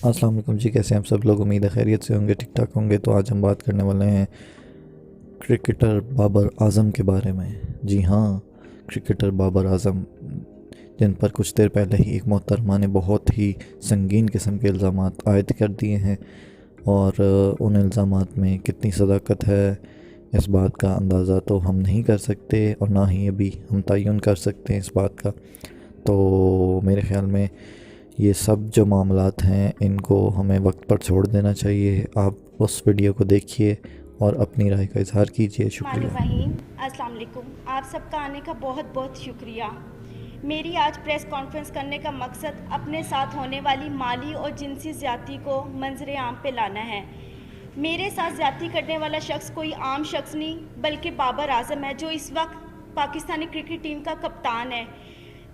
अस्सलाम वालेकुम जी, कैसे हैं आप सब लोग। उम्मीद है खैरियत से होंगे, ठीक ठाक होंगे। तो आज हम बात करने वाले हैं क्रिकेटर बाबर आज़म के बारे में। जी हाँ, क्रिकेटर बाबर आज़म, जिन पर कुछ देर पहले ही एक मोहतरमा ने बहुत ही संगीन किस्म के इल्ज़ाम आयद कर दिए हैं, और उन इल्ज़ाम में कितनी सदाकत है इस बात का अंदाज़ा तो हम नहीं कर सकते, और ना ही अभी हम तयन कर सकते हैं इस बात का। तो मेरे ख़्याल में ये सब जो मामलात हैं इनको हमें वक्त पर छोड़ देना चाहिए। आप उस वीडियो को देखिए और अपनी राय का इजहार कीजिए। शुक्रिया। अस्सलाम वालेकुम। आप सबका आने का बहुत बहुत शुक्रिया। मेरी आज प्रेस कॉन्फ्रेंस करने का मकसद अपने साथ होने वाली माली और जिनसी ज़्यादती को मंजर आम पे लाना है। मेरे साथ ज़्यादती करने वाला शख्स कोई आम शख्स नहीं बल्कि बाबर आज़म है, जो इस वक्त पाकिस्तानी क्रिकेट टीम का कप्तान है।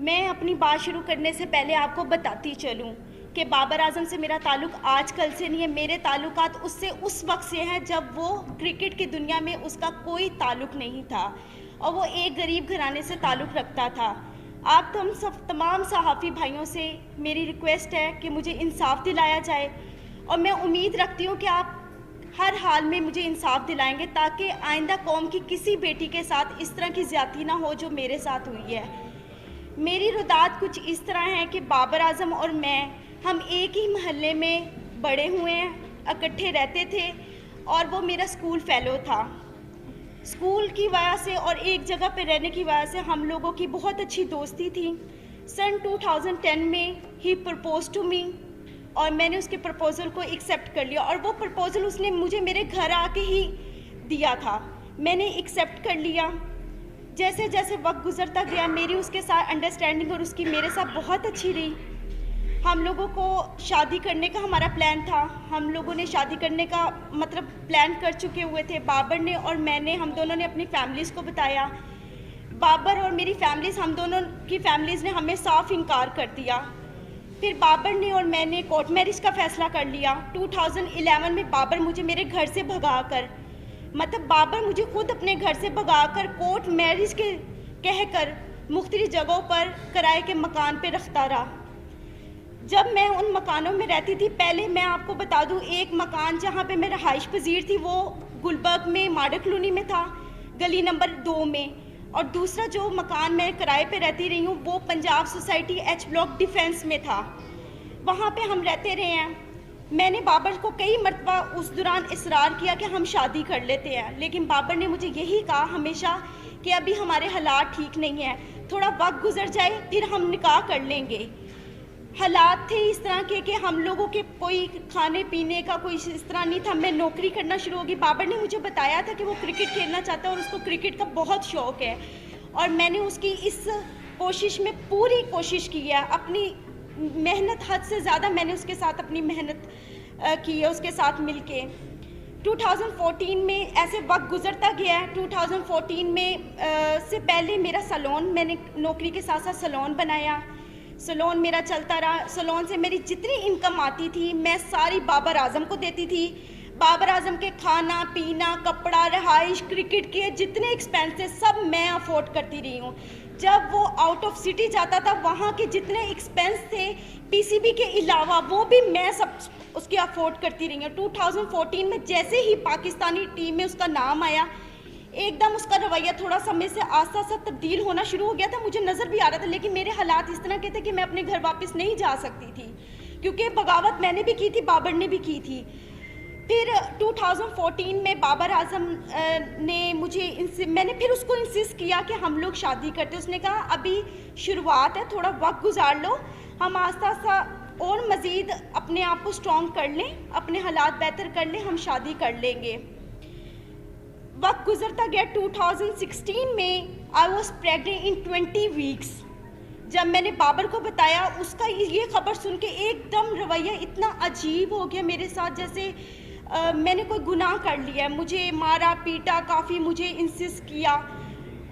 मैं अपनी बात शुरू करने से पहले आपको बताती चलूँ कि बाबर आज़म से मेरा ताल्लुक़ आज कल से नहीं है। मेरे ताल्लुकात उससे उस वक्त से हैं जब वो क्रिकेट की दुनिया में उसका कोई ताल्लुक़ नहीं था और वो एक गरीब घराने से ताल्लुक़ रखता था। आप तो हम सब तमाम सहाफ़ी भाइयों से मेरी रिक्वेस्ट है कि मुझे इंसाफ दिलाया जाए, और मैं उम्मीद रखती हूँ कि आप हर हाल में मुझे इंसाफ दिलाएंगे ताकि आइंदा कौम की किसी बेटी के साथ इस तरह की ज़्यादती ना हो जो मेरे साथ हुई है। मेरी रुदात कुछ इस तरह है कि बाबर आज़म और हम एक ही महल्ले में बड़े हुए हैं, इकट्ठे रहते थे, और वो मेरा स्कूल फेलो था। स्कूल की वजह से और एक जगह पे रहने की वजह से हम लोगों की बहुत अच्छी दोस्ती थी। सन 2010 में ही प्रपोज टू मी, और मैंने उसके प्रपोज़ल को एक्सेप्ट कर लिया, और वो प्रपोज़ल उसने मुझे मेरे घर आके ही दिया था। मैंने एक्सेप्ट कर लिया। जैसे जैसे वक्त गुजरता गया मेरी उसके साथ अंडरस्टैंडिंग और उसकी मेरे साथ बहुत अच्छी रही। हम लोगों को शादी करने का हमारा प्लान था। हम लोगों ने शादी करने का मतलब प्लान कर चुके हुए थे। बाबर ने और मैंने, हम दोनों ने अपनी फैमिलीज़ को बताया। बाबर और मेरी फैमिलीज़, हम दोनों की फैमिलीज़ ने हमें साफ इनकार कर दिया। फिर बाबर ने और मैंने कोर्ट मैरिज का फ़ैसला कर लिया। 2011 में बाबर मुझे मेरे घर से भगा कर, मतलब बाबर मुझे खुद अपने घर से भगाकर कोर्ट मैरिज के कहकर मुख्तलिफ जगहों पर किराए के मकान पे रखता रहा। जब मैं उन मकानों में रहती थी, पहले मैं आपको बता दूं, एक मकान जहां पे मैं रहाइश पजीर थी वो गुलबर्ग में माडा कॉलोनी में था, गली नंबर 2 में, और दूसरा जो मकान मैं किराए पे रहती रही हूँ वो Punjab society H block defence में था। वहाँ पे हम रहते रहे हैं। मैंने बाबर को कई मरतबा उस दौरान इसरार किया कि हम शादी कर लेते हैं, लेकिन बाबर ने मुझे यही कहा हमेशा कि अभी हमारे हालात ठीक नहीं है, थोड़ा वक्त गुजर जाए फिर हम निकाह कर लेंगे। हालात थे इस तरह के कि हम लोगों के कोई खाने पीने का कोई इस तरह नहीं था। मैं नौकरी करना शुरू होगी। बाबर ने मुझे बताया था कि वो क्रिकेट खेलना चाहता है और उसको क्रिकेट का बहुत शौक़ है, और मैंने उसकी इस कोशिश में पूरी कोशिश की है। अपनी मेहनत हद से ज़्यादा मैंने उसके साथ अपनी मेहनत की है, उसके साथ मिलके। 2014 में ऐसे वक्त गुजरता गया है। 2014 में से पहले मेरा सैलून, मैंने नौकरी के साथ साथ सैलून बनाया। सैलून मेरा चलता रहा। सैलून से मेरी जितनी इनकम आती थी मैं सारी बाबर आज़म को देती थी। बाबर आज़म के खाना पीना, कपड़ा, रहाइश, क्रिकेट के जितने एक्सपेंसेस सब मैं अफोर्ड करती रही हूँ। जब वो आउट ऑफ सिटी जाता था वहाँ के जितने एक्सपेंस थे पीसीबी के अलावा वो भी मैं सब उसकी अफोर्ड करती रही हूँ। 2014 में जैसे ही पाकिस्तानी टीम में उसका नाम आया, एकदम उसका रवैया थोड़ा समय से आस्ता आस्ता तब्दील होना शुरू हो गया था। मुझे नज़र भी आ रहा था, लेकिन मेरे हालात इस तरह के थे कि मैं अपने घर वापस नहीं जा सकती थी, क्योंकि बगावत मैंने भी की थी, बाबर ने भी की थी। फिर 2014 में बाबर आज़म ने मैंने फिर उसको इंसिस्ट किया कि हम लोग शादी करते। उसने कहा अभी शुरुआत है, थोड़ा वक्त गुजार लो, हम आस्ता आस्ता और मज़ीद अपने आप को स्ट्रॉन्ग कर लें, अपने हालात बेहतर कर लें, हम शादी कर लेंगे। वक्त गुजरता गया। 2016 में I was pregnant in 20 weeks. जब मैंने बाबर को बताया, उसका ये खबर सुन के एकदम रवैया इतना अजीब हो गया मेरे साथ, जैसे मैंने कोई गुनाह कर लिया है। मुझे मारा पीटा, काफ़ी मुझे इंसिस्ट किया,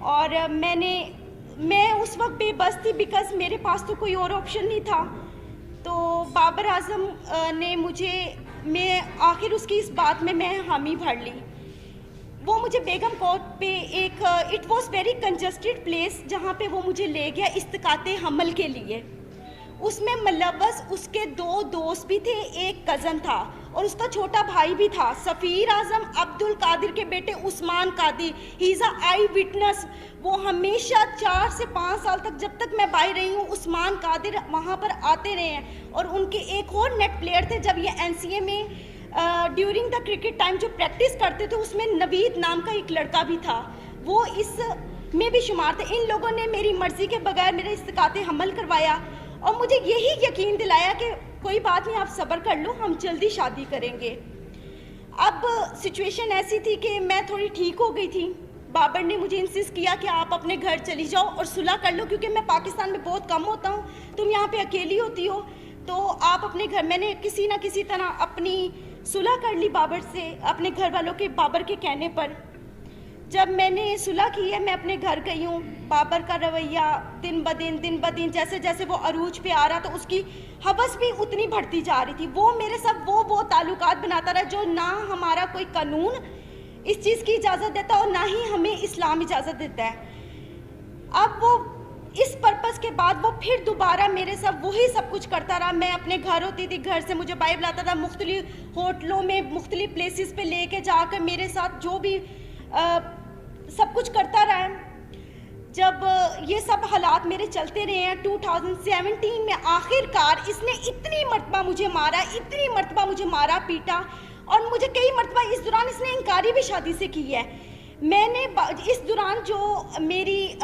और मैं उस वक्त बेबस थी बिकॉज़ मेरे पास तो कोई और ऑप्शन नहीं था। तो बाबर आज़म ने मैं आखिर उसकी इस बात में मैं हामी भर ली। वो मुझे बेगम कोर्ट पे एक it was very congested place जहाँ पे वो मुझे ले गया इस्तिकाते हमल के लिए। उसमें मुलव्वस उसके 2 दोस्त भी थे, एक कज़न था और उसका छोटा भाई भी था, सफ़ीर आज़म अब्दुल कादिर के बेटे Usman Qadir. He is a eyewitness. वो हमेशा 4 से 5 साल तक, जब तक मैं बाहर रही हूँ, उस्मान कादिर वहाँ पर आते रहे हैं। और उनके एक और नेट प्लेयर थे, जब ये NCA में ड्यूरिंग द क्रिकेट टाइम जो प्रैक्टिस करते थे, उसमें नवीद नाम का एक लड़का भी था, वो इस में भी शुमार थे। इन लोगों ने मेरी मर्ज़ी के बगैर मेरे इस्तिकाते हमल करवाया और मुझे यही यकीन दिलाया कि कोई बात नहीं, आप सब्र कर लो, हम जल्दी शादी करेंगे। अब सिचुएशन ऐसी थी कि मैं थोड़ी ठीक हो गई थी। बाबर ने मुझे इंसिस्ट किया कि आप अपने घर चली जाओ और सुलह कर लो, क्योंकि मैं पाकिस्तान में बहुत कम होता हूँ, तुम यहाँ पे अकेली होती हो, तो आप अपने घर। मैंने किसी ना किसी तरह अपनी सुलह कर ली बाबर से, अपने घर वालों के, बाबर के कहने पर। जब मैंने सुलह की है, मैं अपने घर गई हूँ। बाबर का रवैया दिन ब दिन जैसे जैसे वो अरूज पे आ रहा, तो उसकी हवस भी उतनी बढ़ती जा रही थी। वो मेरे साथ वो ताल्लुकात बनाता रहा जो ना हमारा कोई कानून इस चीज़ की इजाज़त देता और ना ही हमें इस्लाम इजाज़त देता है। अब वो इस पर्पज़ के बाद वो फिर दोबारा मेरे साथ वही सब कुछ करता रहा। मैं अपने घर होती थी, घर से मुझे बाइबल लाता था, मुख्तलिफ होटलों में, मुख्तलिफ प्लेसेस पे लेके जाकर मेरे साथ जो भी सब कुछ करता रहा है। जब ये सब हालात मेरे चलते रहे हैं, 2017 में आखिरकार इसने इतनी मरतबा मुझे मारा, इतनी मरतबा मुझे मारा पीटा, और मुझे कई मरतबा इस दौरान इसने इनकारी भी शादी से की है। मैंने इस दौरान जो मेरी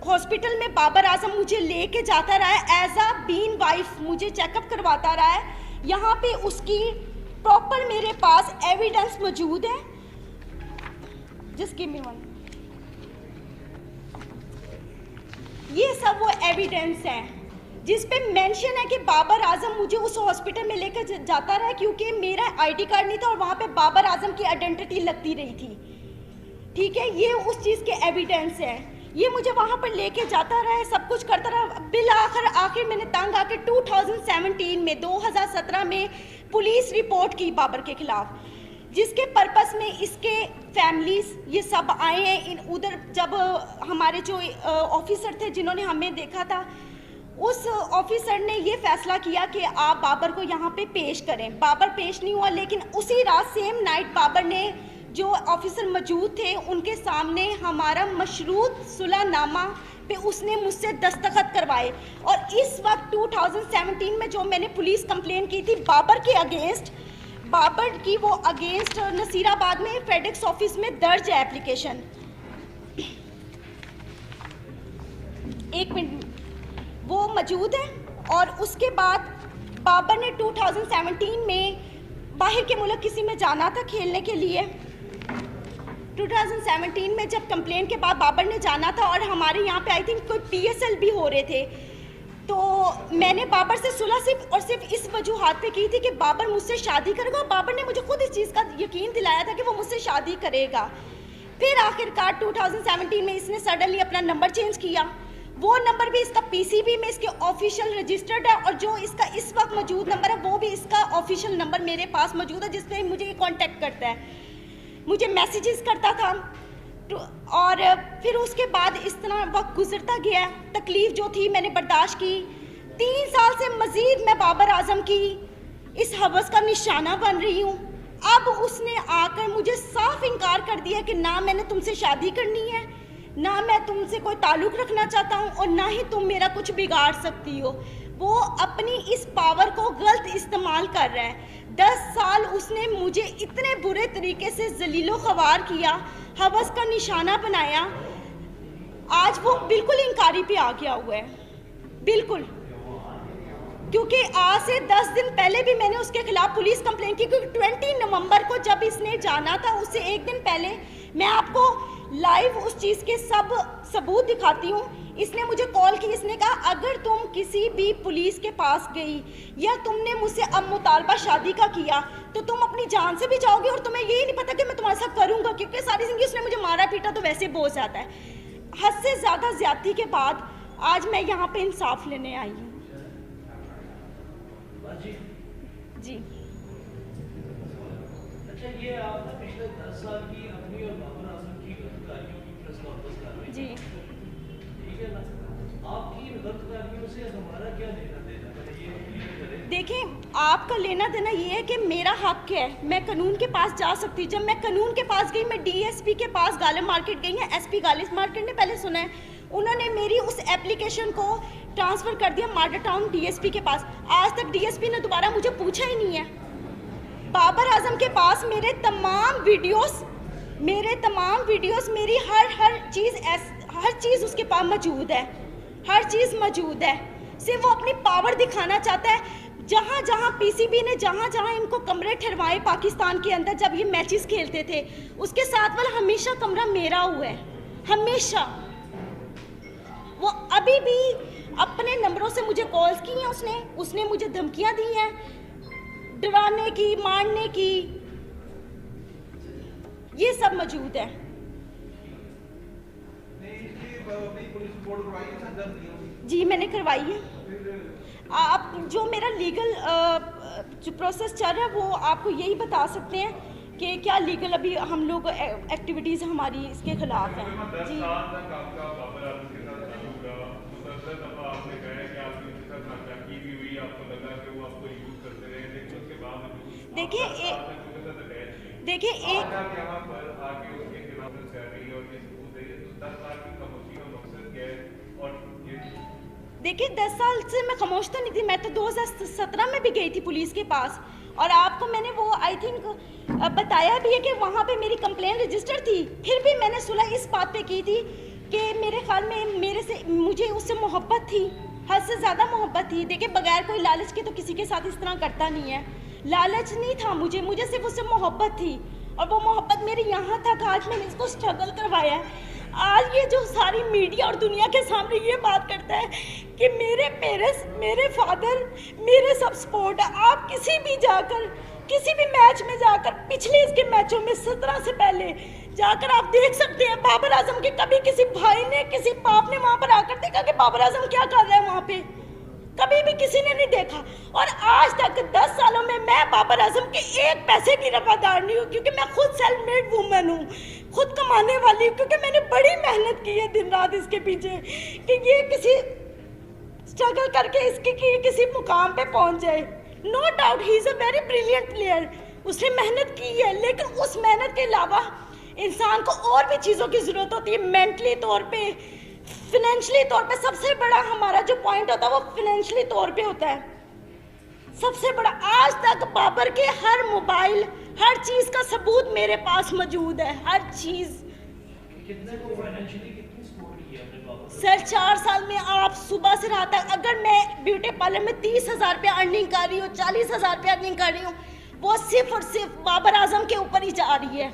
हॉस्पिटल में बाबर आजम मुझे लेके जाता रहा है, एज अ बीन वाइफ मुझे चेकअप करवाता रहा है। यहाँ पे उसकी प्रॉपर मेरे पास एविडेंस मौजूद है। Just give me one. ये सब वो एविडेंस है जिस पे मेंशन है कि बाबर आजम मुझे उस हॉस्पिटल में लेकर जाता रहा, क्योंकि मेरा आईडी कार्ड नहीं था और वहाँ पे बाबर आजम की आइडेंटिटी लगती रही थी। ठीक है, ये उस चीज़ के एविडेंस है। ये मुझे वहाँ पर लेके जाता रहा है, सब कुछ करता रहा। बिल आखिर मैंने तंग आके 2017 में पुलिस रिपोर्ट की बाबर के खिलाफ, जिसके पर्पस में इसके फैमिलीज ये सब आए हैं। उधर जब हमारे जो ऑफिसर थे जिन्होंने हमें देखा था, उस ऑफिसर ने ये फैसला किया कि आप बाबर को यहाँ पे पेश करें। बाबर पेश नहीं हुआ, लेकिन उसी रात सेम नाइट बाबर ने, जो ऑफिसर मौजूद थे, उनके सामने हमारा मशरूत सुलहनामा पे उसने मुझसे दस्तखत करवाए। और इस वक्त 2017 में जो मैंने पुलिस कंप्लेन की थी बाबर के अगेंस्ट, बाबर की वो अगेंस्ट नसीराबाद में फेडेक्स ऑफिस में दर्ज है एप्लीकेशन। एक मिनट, वो मौजूद है। और उसके बाद बाबर ने 2017 में बाहर के मुल्क किसी में जाना था खेलने के लिए। 2017 में जब कंप्लेन के बाद बाबर ने जाना था और हमारे यहाँ पे आई थिंक कोई PSL भी हो रहे थे, तो मैंने बाबर से सुलह सिर्फ और सिर्फ इस वजूहात पे की थी कि बाबर मुझसे शादी करेगा, और बाबर ने मुझे खुद इस चीज़ का यकीन दिलाया था कि वो मुझसे शादी करेगा। फिर आखिरकार 2017 में इसने सडनली अपना नंबर चेंज किया। वो नंबर भी इसका PCB में इसके ऑफिशियल रजिस्टर्ड है, और जो इसका इस वक्त मौजूद नंबर है वो भी इसका ऑफिशियल नंबर मेरे पास मौजूद है, जिससे मुझे ये कॉन्टेक्ट करता है, मुझे मैसेजेस करता था। और फिर उसके बाद इस तरह वक्त गुजरता गया। तकलीफ़ जो थी मैंने बर्दाश्त की। 3 साल से मज़ीद मैं बाबर आजम की इस हवस का निशाना बन रही हूँ। अब उसने आकर मुझे साफ इनकार कर दिया कि ना मैंने तुमसे शादी करनी है, ना मैं तुमसे कोई ताल्लुक़ रखना चाहता हूँ, और ना ही तुम मेरा कुछ बिगाड़ सकती हो। वो अपनी इस पावर को गलत इस्तेमाल कर रहा है। 10 साल उसने मुझे इतने बुरे तरीके से जलीलो ख़वार किया, हवस का निशाना बनाया। आज वो बिल्कुल इनकारी पे आ गया हुआ है, बिल्कुल। क्योंकि आज से 10 दिन पहले भी मैंने उसके खिलाफ पुलिस कंप्लेंट की, क्योंकि 20 नवंबर को जब इसने जाना था, उससे एक दिन पहले, मैं आपको लाइव उस चीज़ के सब सबूत दिखाती हूँ। इसने मुझे कॉल की, इसने कहा अगर तुम किसी भी पुलिस के पास गई या तुमने मुझसे अब मुतालबा शादी का किया तो तुम अपनी जान से भी जाओगे, और तुम्हें यही नहीं पता कि मैं तुम्हारे साथ करूँगा, क्योंकि सारी ज़िंदगी उसने मुझे मारा पीटा तो वैसे बहुत ज़्यादा है। हद से ज़्यादा ज़्यादती के बाद आज मैं यहाँ पे इंसाफ लेने आई हूँ। जी अच्छा, ये आप ना पिछले 10 साल की अपनी और बाबर आजम की गिरफ्तारियों की प्रेस कॉन्फ्रेंस कर रहे हैं, जी, ठीक है ना? आपकी इन गिरफ्तारियों से हमारा क्या लेना देना देखिए, आपका लेना देना ये है कि मेरा हक है, मैं कानून के पास जा सकती हूँ। जब मैं कानून के पास गई, मैं डीएसपी के पास गालिब मार्केट गई है, एसपी गालिब मार्केट ने पहले सुना है, उन्होंने मेरी उस एप्लीकेशन को ट्रांसफ़र कर दिया माडा टाउन डीएसपी के पास। आज तक डीएसपी ने दोबारा मुझे पूछा ही नहीं है। बाबर आजम के पास मेरे तमाम वीडियोस, मेरी हर चीज़ उसके पास मौजूद है, हर चीज़ मौजूद है। सिर्फ वो अपनी पावर दिखाना चाहता है। जहाँ पीसीबी ने जहाँ इनको कमरे ठहरवाए पाकिस्तान के अंदर, जब ये मैचेस खेलते थे, उसके साथ वाला हमेशा कमरा मेरा हुआ है, हमेशा। वो अभी भी अपने नंबरों से मुझे कॉल्स की हैं, उसने मुझे धमकियां दी हैं, डराने की, मारने की, ये सब मौजूद है। जी मैंने करवाई है। आप जो मेरा लीगल जो प्रोसेस चल रहा है वो आपको यही बता सकते हैं कि क्या लीगल अभी हम लोग एक्टिविटीज़ हमारी इसके खिलाफ हैं। जी देखिए 10 साल से मैं खामोश तो नहीं थी। मैं तो 2017 में भी गई थी पुलिस के पास, और आपको मैंने वो आई थिंक बताया भी है कि वहाँ पे मेरी कंप्लेंट रजिस्टर थी। फिर भी मैंने सुलह इस बात पे की थी कि मेरे ख्याल में मुझे उससे मोहब्बत थी, हद से ज़्यादा मोहब्बत थी। देखिए बगैर कोई लालच के तो किसी के साथ इस तरह करता नहीं है। लालच नहीं था मुझे सिर्फ उससे मोहब्बत थी, और वो मोहब्बत मेरी यहाँ तक आज मैंने इसको स्ट्रगल करवाया है। आज ये जो सारी मीडिया और दुनिया के सामने ये बात करता है कि मेरे पेरेंट्स, मेरे फादर, मेरे सब सपोर्ट है। आप किसी भी मैच में जाकर, पिछले इसके मैचों में 17 से पहले जाकर आप देख सकते हैं बाबर आजम के कभी किसी भाई ने, किसी बाप ने वहाँ पर आकर देखा कि बाबर आजम क्या कर रहा है वहाँ पे? कभी भी किसी ने नहीं देखा। और आज तक 10 सालों में मैं बाबर आजम के एक पैसे की रवादार नहीं हूँ, क्योंकि मैं खुद सेल्फ मेड वूमेन हूँ, खुद कमाने वाली हूँ, क्योंकि मैंने बड़ी मेहनत की है दिन रात इसके पीछे कि ये किसी स्ट्रगल करके इसके किसी मुकाम पे पहुँच जाए। No doubt he is a very brilliant player, उसने मेहनत की है, लेकिन उस मेहनत के अलावा इंसान को और भी चीज़ों की ज़रूरत होती है, मेंटली तौर पे, फिनेंशली तौर पे। सबसे बड़ा हमारा जो पॉइंट होता है वो फिनेंशली तौर पे होता है, सबसे बड़ा। आज तक बाबर के हर मोबाइल, हर चीज़ का सबूत मेरे पास मौजूद है, हर चीज़। कितने को फाइनेंशियली कितनी सपोर्ट की है आपने बाबर? सर 4 साल में आप सुबह से रात तक, अगर मैं ब्यूटी पार्लर में 30,000 रुपया अर्निंग कर रही हूँ, 40,000 रुपया अर्निंग कर रही हूँ, वो सिर्फ और सिर्फ बाबर आजम के ऊपर ही जा रही है।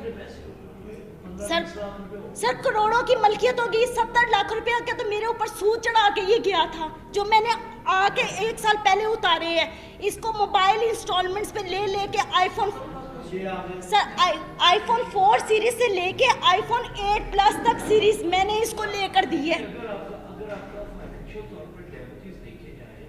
सर करोड़ों की मलकियत होगी। 70 लाख रुपया का तो मेरे ऊपर सूद चढ़ा के ये गया था, जो मैंने आके 1 साल पहले उतारे हैं। इसको मोबाइल इंस्टॉलमेंट्स पे ले के आईफोन 4 सीरीज से लेके आईफोन 8 प्लस तक सीरीज मैंने इसको लेकर दी है। अगर आपका फाइनेंशियल तौर पर डैमेजेस देखे जाए,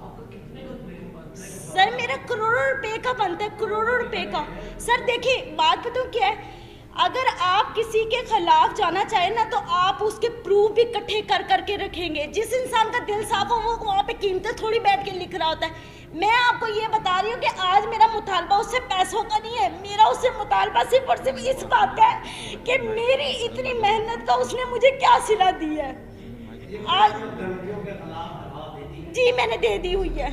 आपका कितने का क्लेम बनता है? सर मेरा करोड़ों रुपए का बनता है, करोड़ों रुपए का। सर देखिए बात बताऊँ क्या है, अगर आप किसी के खिलाफ जाना चाहें ना, तो आप उसके प्रूफ भी इकट्ठे कर करके रखेंगे। जिस इंसान का दिल साफ हो वो वहाँ पे कीमतें थोड़ी बैठ के लिख रहा होता है। मैं आपको ये बता रही हूँ कि आज मेरा मुतालबा उससे पैसों का नहीं है, मेरा उससे मुतालबा सिर्फ और सिर्फ इस बात का है कि मेरी इतनी मेहनत का उसने मुझे क्या सिला दी है। आज जी मैंने दे दी हुई है।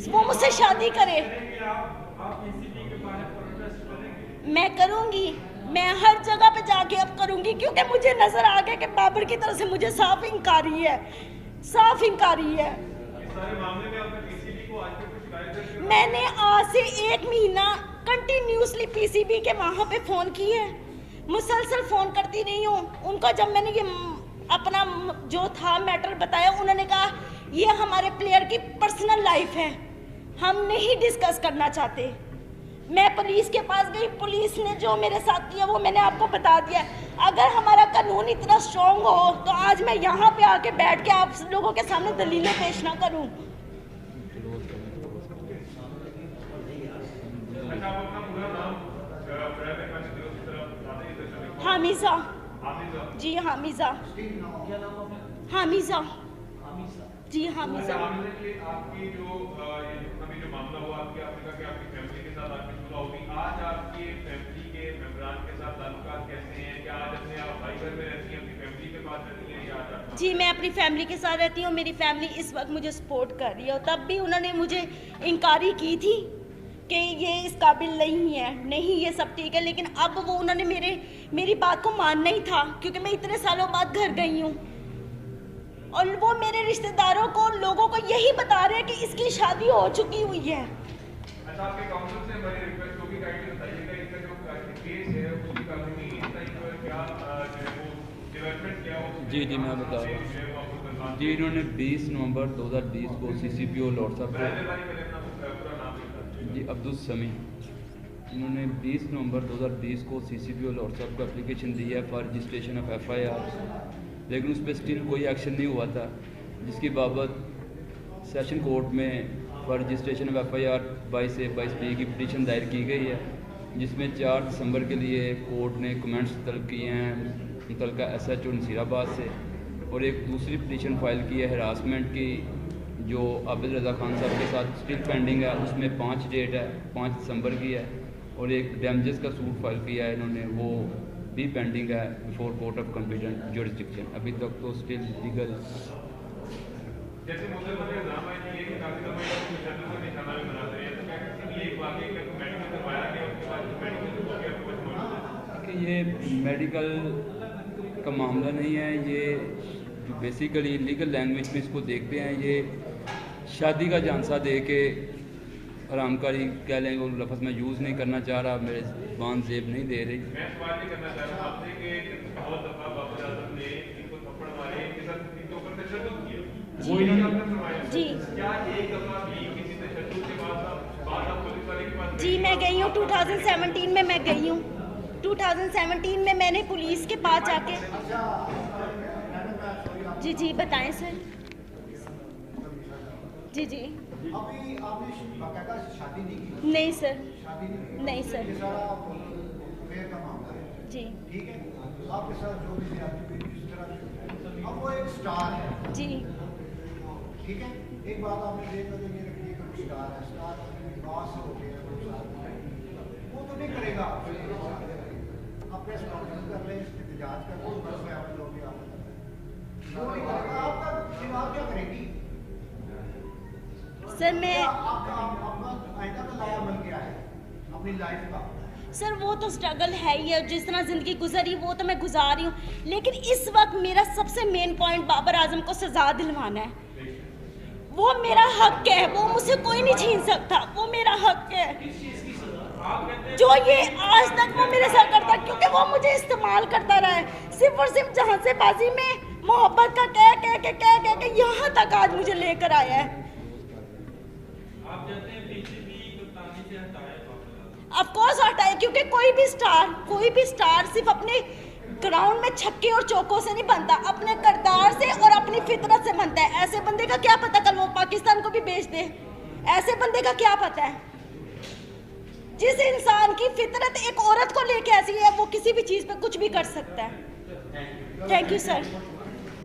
वो मुझसे शादी करे, मैं करूंगी, मैं हर जगह पे जाके अब करूंगी, क्योंकि मुझे नजर आ गया कि बाबर की तरफ से मुझे साफ इंकारी है, साफ इंकारी है। मैंने आज से 1 महीना कंटिन्यूसली पीसीबी के वहाँ पे फ़ोन किए, मुसलसल फ़ोन करती रही हूँ उनको। जब मैंने ये अपना जो था मैटर बताया, उन्होंने कहा ये हमारे प्लेयर की पर्सनल लाइफ है, हम नहीं डिस्कस करना चाहते। मैं पुलिस के पास गई, पुलिस ने जो मेरे साथ किया वो मैंने आपको बता दिया। अगर हमारा कानून इतना स्ट्रॉन्ग हो तो आज मैं यहाँ पे आके बैठ के आप लोगों के सामने दलीलें पेश ना करूँ। हामिजा। जी हामिजा। क्या नाम आपका? हामिजा। हामिसा। जी हामिजा। आपकी जो ये अभी जो मामला हुआ आपके आपने कहा कि आपकी फैमिली के साथ आपकी सुलह होगी, आज आपकी फैमिली के मेंबरान के साथ ताल्लुकात कैसे हैं? क्या आज अपने आप भाई घर में रहती हैं, अपनी फैमिली के पास रहती हैं, या आज आप? जी मैं अपनी फैमिली के साथ रहती हूँ। मेरी फैमिली इस वक्त मुझे सपोर्ट कर रही है और तब भी उन्होंने मुझे इनकारी की थी कि ये इस काबिल नहीं है, नहीं ये सब ठीक है, लेकिन अब वो उन्होंने मेरी बात को मानना ही था क्योंकि मैं इतने सालों बाद घर गई हूँ और वो मेरे रिश्तेदारों को, लोगों को यही बता रहे हैं कि इसकी शादी हो चुकी हुई है। अच्छा, आपके काउंसिल से हमारी रिक्वेस्ट होगी, काइंडली बताइएगा इसका जो केस है उसकी कानूनी क्या जो है वो डेवलपमेंट क्या हो? जी मैं बता रहा हूँ जी। इन्होंने 20 नवंबर 2020 को CCPO लॉर्ड साहब को जी अब्दुल समी, इन्होंने 20 नवंबर 2020 को CCPO लॉर्ड साहब को एप्लीकेशन दी है फॉर रजिस्ट्रेशन ऑफ FIR, लेकिन उस पर स्टिल कोई एक्शन नहीं हुआ था, जिसकी बाबत सेशन कोर्ट में for registration of FIR 22A-22B की पिटीशन दायर की गई है, जिसमें 4 दिसंबर के लिए कोर्ट ने कमेंट्स तलब किए हैं मुतलका SHO नसीराबाद से, और एक दूसरी पिटीशन फाइल की है हरासमेंट की जो आबिद रज़ा खान साहब के साथ स्टिल पेंडिंग है, उसमें 5 डेट है, 5 दिसंबर की है, और एक डैमेजेस का सूट फाइल किया है इन्होंने, वो भी पेंडिंग है before court of competent jurisdiction. अभी तक तो स्टिल लीगल जैसे मुद्दे पर इल्जाम है कि ये कि काफी दफा ये तशद्दुद का निशाना भी बनाते हैं, तो क्या किसी भी एक वाकई का मेडिकल करवाया गया उसके बाद जो मेडिकल हो गया तो मौजूद कि ये मेडिकल का मामला नहीं है, ये जो बेसिकली लीगल लैंग्वेज में इसको देखते हैं, ये शादी का झांसा दे के हरामकारी कह लें, वो लफ्ज़ मैं यूज़ नहीं करना चाह रहा, मेरे ज़बान ज़ेब नहीं दे रही। मैं सवाल ये करना चाह रहा हूँ आपसे कि बहुत दफा बाबर आजम ने इनको थप्पड़ मारे, इनके साथ इनके ऊपर तशद्दुद किया, वो इन्होंने आपने फरमाया जी। क्या एक दफा भी किसी तशद्दुद के बाद आप पुलिस वाले के पास? जी मैं गई हूँ 2017 में, मैं गई हूँ 2017 में, मैंने पुलिस के पास जाके। जी बताएं सर। जी अभी आपने बाकायदा शादी नहीं की? नहीं सर। शादी नहीं सर। ये सारा अफेयर का मामला है, जी ठीक है? आपके साथ जो भी ज्यादती हुई जिस तरह, अब वो एक स्टार है, जी ठीक है? एक बात आपने देखा कि ये रखिए कि स्टार है, स्टार विश्वास हो गया वो तो नहीं करेगा, आप प्रेस कॉन्फ्रेंस कर लें, इसकी जांच कर लो, बस मैं आप लोग वो नहीं करेगा, आपका चुनाव क्या करेगी सर। मैं आपका आइंदा का लाया अमल क्या है अपनी लाइफ का? सर वो तो स्ट्रगल है ही है, जिस तरह ज़िंदगी गुजरी वो तो मैं गुजार रही हूँ, लेकिन इस वक्त मेरा सबसे मेन पॉइंट बाबर आजम को सज़ा दिलवाना है। वो मेरा हक है, वो मुझसे कोई नहीं छीन सकता, वो मेरा हक है जो ये आज तक वो मेरे साथ करता, क्योंकि वो मुझे इस्तेमाल करता रहा है सिर्फ और सिर्फ जहांसेबाजी में, मोहब्बत का कह के यहाँ तक आज मुझे लेकर आया है। ऑफ कोर्स हटाए, क्योंकि कोई भी स्टार सिर्फ अपने ग्राउंड में छक्के और चौकों से नहीं बनता, अपने किरदार से और अपनी फितरत से बनता है। ऐसे बंदे का क्या पता कल वो पाकिस्तान को भी बेच दे, ऐसे बंदे का क्या पता है? जिस इंसान की फितरत एक औरत को लेके ऐसी है, वो किसी भी चीज़ पे कुछ भी कर सकता है। Thank you sir.